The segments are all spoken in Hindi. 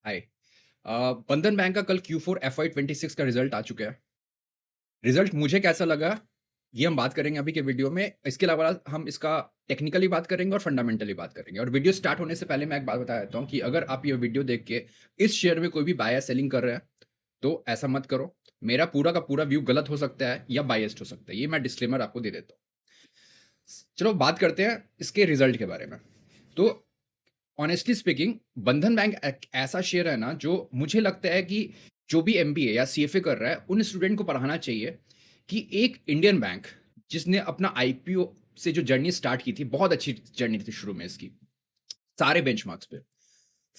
हाय। बंधन बैंक का कल Q4 FY26 का रिजल्ट आ चुका है। रिजल्ट मुझे कैसा लगा, ये हम बात करेंगे अभी के वीडियो में। इसके अलावा हम इसका टेक्निकली बात करेंगे और फंडामेंटली बात करेंगे। और वीडियो स्टार्ट होने से पहले मैं एक बात बता देता हूँ कि अगर आप ये वीडियो देख के इस शेयर में कोई भी बाय या सेलिंग कर रहे हैं, तो ऐसा मत करो। मेरा पूरा का पूरा व्यू गलत हो सकता है या बायस्ड हो सकता है। ये मैं डिस्क्लेमर आपको दे देता हूँ। चलो बात करते हैं इसके रिजल्ट के बारे में। तो ऑनेस्टली स्पीकिंग, बंधन बैंक एक ऐसा शेयर है ना, जो मुझे लगता है कि जो भी एमबीए या सीएफए कर रहा है उन स्टूडेंट को पढ़ाना चाहिए कि एक इंडियन बैंक जिसने अपना आईपीओ से जो जर्नी स्टार्ट की थी, बहुत अच्छी जर्नी थी शुरू में इसकी, सारे बेंचमार्क्स पे।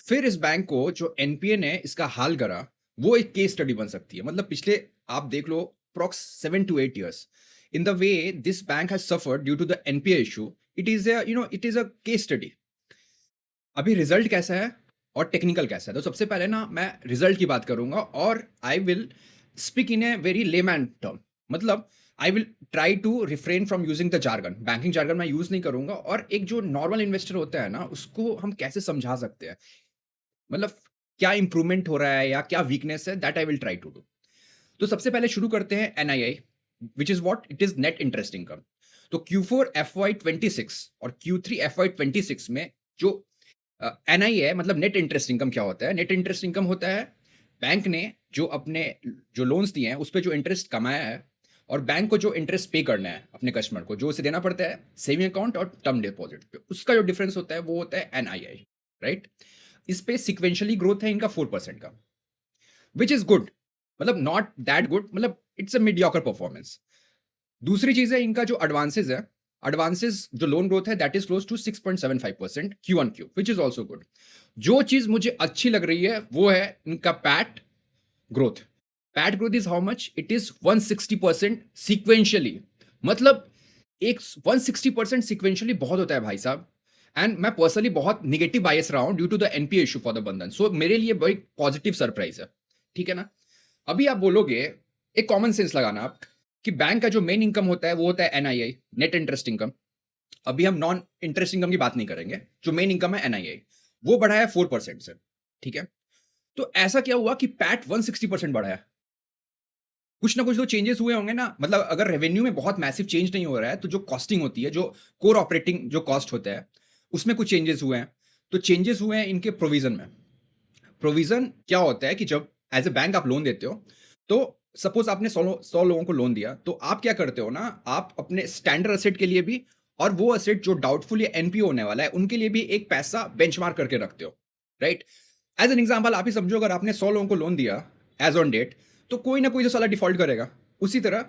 फिर इस बैंक को जो एनपीए ने इसका हाल करा, वो एक केस स्टडी बन सकती है। मतलब पिछले आप देख लो approx 7 to 8 years in the way this bank has suffered due to the NPA issue. It is a case study. अभी रिजल्ट कैसा है और टेक्निकल कैसा है, तो सबसे पहले ना मैं रिजल्ट की बात करूंगा और I will speak in a very layman term. मतलब I will try to refrain from using the jargon, banking jargon मैं यूज नहीं करूंगा। और एक जो नॉर्मल इन्वेस्टर होता है ना, उसको हम कैसे समझा सकते हैं, मतलब क्या इंप्रूवमेंट हो रहा है या क्या वीकनेस है, that I will try to do. तो सबसे पहले शुरू करते हैं NII, which is what it is, net interest income. तो Q4 FY26 और Q3 FY26 में जो एनआई है, मतलब नेट इंटरेस्ट इनकम क्या होता है? नेट इंटरेस्ट इनकम होता है बैंक ने जो अपने जो लोन्स दिए हैं उस पे जो इंटरेस्ट कमाया है, और बैंक को जो इंटरेस्ट पे करना है अपने कस्टमर को, जो उसे देना पड़ता है सेविंग अकाउंट और टर्म डिपॉजिट पे, उसका जो डिफरेंस होता है वो होता है एनआईआई, राइट? इस पे सिक्वेंशियली ग्रोथ है इनका 4% का, विच इज गुड। मतलब नॉट दैट गुड, मतलब इट्स अ मीडियोकर परफॉर्मेंस। दूसरी चीज है इनका जो एडवांसेस है, एडवांसेस जो लोन ग्रोथ है that is close to 6.75% Q on Q, which is also good. जो चीज मुझे अच्छी लग रही है वो है इनका PAT growth. PAT growth is how much? It is 160% sequentially. मतलब एक 160% सिक्वेंशियली बहुत होता है भाई साहब। एंड मैं पर्सनली बहुत निगेटिव बायस रहा हूं due to the NPA issue for the Bandhan, so मेरे लिए बड़ी पॉजिटिव सरप्राइज है। ठीक है ना? अभी आप बोलोगे, एक कॉमन सेंस लगाना आप, कि बैंक का जो मेन इनकम होता है वो होता है एनआईआई, नेट इंटरेस्ट इनकम। अभी हम नॉन इंटरेस्ट इनकम की बात नहीं करेंगे, जो मेन इनकम है एनआईआई, वो बढ़ा है 4% से। ठीक है? तो ऐसा क्या हुआ कि पैट 160% बढ़ा है? कुछ ना कुछ तो चेंजेस हुए होंगे ना। मतलब अगर रेवेन्यू में बहुत मैसिव चेंज नहीं हो रहा है, तो जो कॉस्टिंग होती है, जो कोर ऑपरेटिंग जो कॉस्ट होता है, उसमें कुछ चेंजेस हुए हैं। तो चेंजेस हुए हैं इनके प्रोविजन में। प्रोविजन क्या होता है कि जब एज ए बैंक आप लोन देते हो, तो सपोज आपने 100 लोगों को लोन दिया, तो आप क्या करते हो ना, आप अपने स्टैंडर्ड असेट के लिए भी, और वो असेट जो डाउटफुल या एनपीओ होने वाला है उनके लिए भी एक पैसा बेंचमार्क करके रखते हो, राइट? एज एन एग्जाम्पल आप ही समझो, अगर आपने 100 लोगों को लोन दिया एज ऑन डेट, तो कोई ना कोई तो साला डिफॉल्ट करेगा। उसी तरह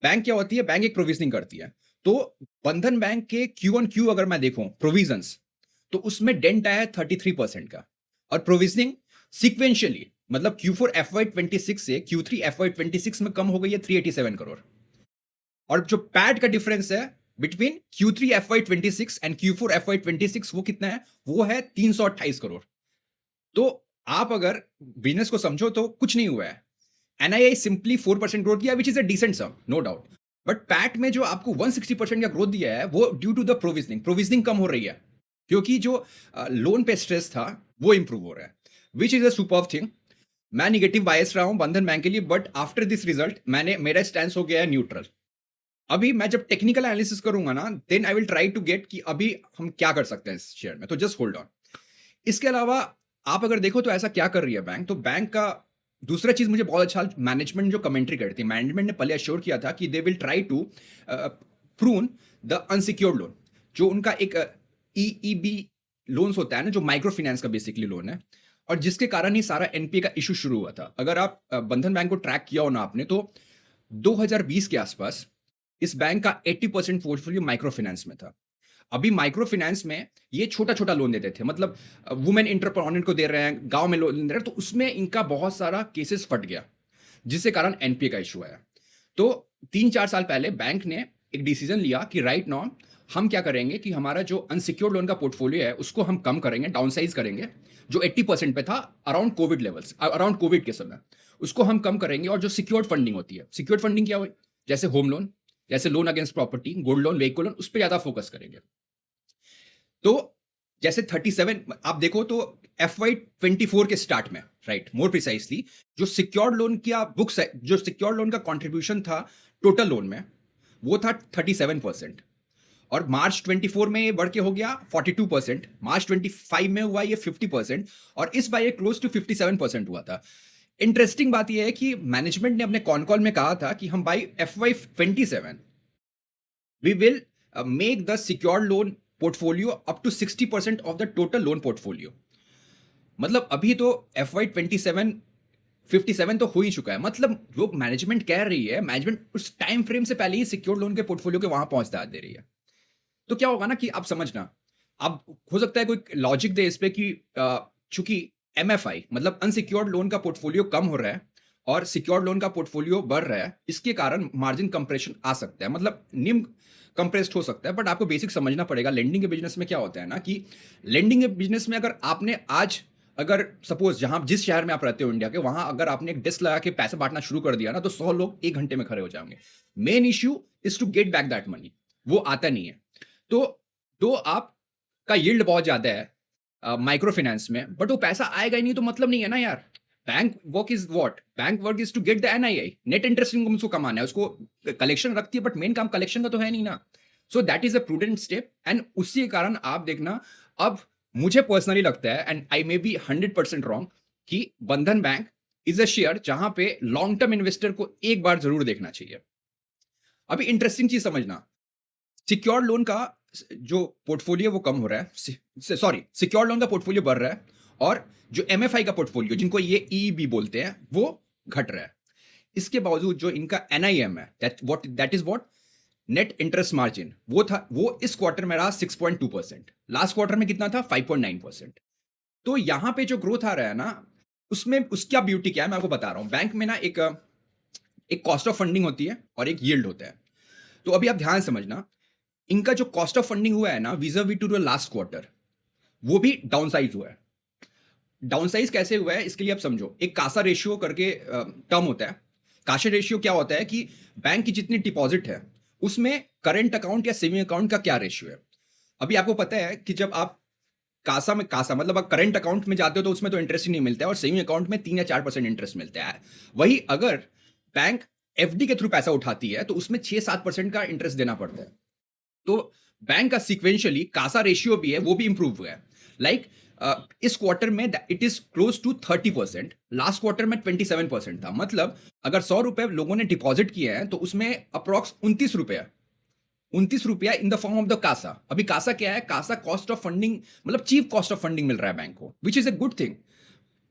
बैंक क्या होती है, बैंक एक प्रोविजनिंग करती है। तो बंधन बैंक के क्यू ऑन क्यू अगर मैं देखूं प्रोविजंस, तो उसमें डेंट आया है 33% का। और प्रोविजनिंग सीक्वेंशियली, मतलब Q4 FY26 से Q3 FY26 में कम हो गई है 387 करोड़। और जो पैट का डिफरेंस है between Q3 FY26 and Q4 FY26, वो कितना है? वो है 328 करोड़। तो आप अगर बिजनेस को समझो तो कुछ नहीं हुआ है। एनआईआई सिंपली 4% ग्रोथ किया, which is a decent sum, no doubt. But PAT में जो आपको 160% का ग्रोथ दिया है, वो due to the provisioning. Provisioning कम हो रही है क्योंकि जो लोन पे स्ट्रेस था वो इंप्रूव हो रहा है, विच इज अ सुपर्ब थिंग। मैं निगेटिव बायस रहा हूं बंधन बैंक के लिए, बट आफ्टर दिस रिजल्ट मेरा स्टैंड हो गया है न्यूट्रल। अभी मैं जब टेक्निकल एनालिसिस करूंगा ना, then I will try to get कि अभी हम क्या कर सकते हैं इस शेयर में। तो जस्ट होल्ड ऑन। इसके अलावा आप अगर देखो तो ऐसा क्या कर रही है बैंक, तो बैंक का दूसरा चीज मुझे बहुत अच्छा, मैनेजमेंट जो कमेंट्री करती है, मैनेजमेंट ने पहले अश्योर किया था कि they will try to prune the unsecured loan. जो उनका एक ईईबी लोन्स होता है ना, जो माइक्रो फाइनेंस का बेसिकली लोन है, और जिसके कारण ही सारा एनपीए का इशू शुरू हुआ था। अगर आप बंधन बैंक को ट्रैक किया हो ना आपने, तो 2020 के आसपास इस बैंक का 80% पोर्टफोलियो माइक्रो फाइनेंस में था। अभी माइक्रो फाइनेंस में ये छोटा छोटा लोन देते थे, मतलब वुमेन इंटरप्रेन्योर को दे रहे हैं, गांव में लोन दे रहे हैं, तो उसमें इनका बहुत सारा केसेस फट गया, जिसके कारण एनपीए का इशू आया। तो 3-4 साल पहले बैंक ने एक डिसीजन लिया कि राइट नाउ हम क्या करेंगे कि हमारा जो अनसिक्योर्ड लोन का पोर्टफोलियो है उसको हम कम करेंगे, डाउनसाइज करेंगे। जो 80% पे था around Covid levels, around Covid के समय, उसको हम कम करेंगे। और जो सिक्योर्ड फंडिंग होती है, सिक्योर्ड फंडिंग क्या हुई, जैसे होम लोन, जैसे loan against property, gold loan, vehicle loan, उस पर ज्यादा फोकस करेंगे। तो जैसे 37 आप देखो तो FY24 के स्टार्ट में, राइट, मोर प्रिसाइजली जो सिक्योर्ड लोन का बुक्स है, जो सिक्योर्ड लोन का कंट्रीब्यूशन था टोटल लोन में, वो था 37%। और मार्च 24 में ये बढ़ के हो गया 42%, मार्च 25 में हुआ ये 50%, और इस बार ये क्लोज टू 57% हुआ था। इंटरेस्टिंग बात ये है कि मैनेजमेंट ने अपने कॉन कॉल में कहा था कि हम by FY27 we will make the secured loan portfolio up to 60% of the total loan portfolio। मतलब अभी तो FY27 57 तो हो ही चुका है। मतलब जो मैनेजमेंट कह रही है, मैनेजमेंट उस टाइम फ्रेम से पहले ही सिक्योर्ड लोन के पोर्टफोलियो के वहां पहुंचता दे रही है। तो क्या होगा ना कि आप समझना, अब हो सकता है कोई लॉजिक दे इस पे कि चूंकि MFI मतलब अनसिक्योर्ड लोन का पोर्टफोलियो कम हो रहा है और सिक्योर्ड लोन का पोर्टफोलियो बढ़ रहा है, इसके कारण मार्जिन कंप्रेशन आ सकता है, मतलब निम कंप्रेस्ड हो सकता है। बट आपको बेसिक समझना पड़ेगा, लेंडिंग के बिजनेस में क्या होता है ना कि लेंडिंग के बिजनेस में अगर आपने आज, अगर सपोज जहां जिस शहर में आप रहते हो इंडिया के, वहां अगर आपने एक डेस्क लगा के पैसे बांटना शुरू कर दिया ना, तो 100 लोग 1 घंटे में खड़े हो जाएंगे। Main issue is to get back that money, वो आता नहीं है। तो आपका यील्ड बहुत ज्यादा है माइक्रो फाइनेंस में, बट वो पैसा आएगा ही नहीं, तो मतलब नहीं है ना यार। Bank work is what, bank work is to get the NII, net interest income उसको कमाना है, उसको कलेक्शन रखती है, बट मेन काम कलेक्शन का तो है नहीं ना। So that is a prudent step, and उसी के कारण आप देखना, अब मुझे पर्सनली लगता है, and I may be 100% wrong, कि बंधन बैंक इज अ शेयर जहां पे लॉन्ग टर्म इन्वेस्टर को एक बार जरूर देखना चाहिए। अभी इंटरेस्टिंग चीज समझना, सिक्योर्ड लोन का जो पोर्टफोलियो वो कम हो रहा है, सॉरी, सिक्योर्ड लोन का पोर्टफोलियो बढ़ रहा है, और जो MFI का पोर्टफोलियो, जिनको ये EEB बोलते हैं, वो घट रहा है। इसके बावजूद जो इनका NIM है, that is what, net interest margin, वो इस क्वार्टर में रहा 6.2%, लास्ट क्वार्टर में कितना था 5.9%। तो यहां पे जो ग्रोथ आ रहा है ना, उसमें उसका ब्यूटी क्या है मैं आपको बता रहा हूं। बैंक में ना एक कॉस्ट ऑफ फंडिंग होती है और एक यील्ड होता है। तो अभी आप ध्यान समझना, इनका जो कॉस्ट ऑफ फंडिंग हुआ है ना vis-a-vis to the last quarter, वो भी डाउनसाइज हुआ है। डाउनसाइज कैसे हुआ है इसके लिए आप समझो, एक कासा रेशियो करके टर्म होता है। कासा रेशियो क्या होता है कि बैंक की जितनी डिपॉजिट है उसमें करंट अकाउंट या सेविंग अकाउंट का क्या रेशियो है। अभी आपको पता है कि जब आप कासा मतलब आप करंट अकाउंट में जाते हो तो उसमें तो इंटरेस्ट ही नहीं मिलता है, और सेविंग अकाउंट में 3 या 4% इंटरेस्ट मिलता है। वही अगर बैंक FD के थ्रू पैसा उठाती है तो उसमें 6-7% का इंटरेस्ट देना पड़ता है। तो बैंक का सीक्वेंशियली कासा रेशियो भी है, वो भी इंप्रूव हुआ है। लाइक इस क्वार्टर में it is close to 30%, last quarter में 27% था। मतलब अगर 100 रुपए लोगों ने डिपॉजिट किए हैं तो उसमें अप्रॉक्स 29 रुपया in the form of the CASA. अभी कासा क्या है, कासा कॉस्ट ऑफ फंडिंग, मतलब चीप कॉस्ट ऑफ फंडिंग मिल रहा है बैंक को, which is a good thing.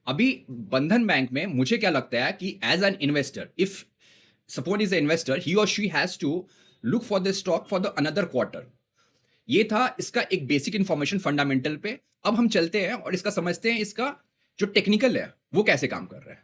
अभी बंधन बैंक में मुझे क्या लगता है कि as an investor, if suppose is investor, he or she has to look for the stock for the another quarter. ये था इसका एक बेसिक इंफॉर्मेशन फंडामेंटल पे। अब हम चलते हैं और इसका समझते हैं, इसका जो टेक्निकल है वो कैसे काम कर रहा है।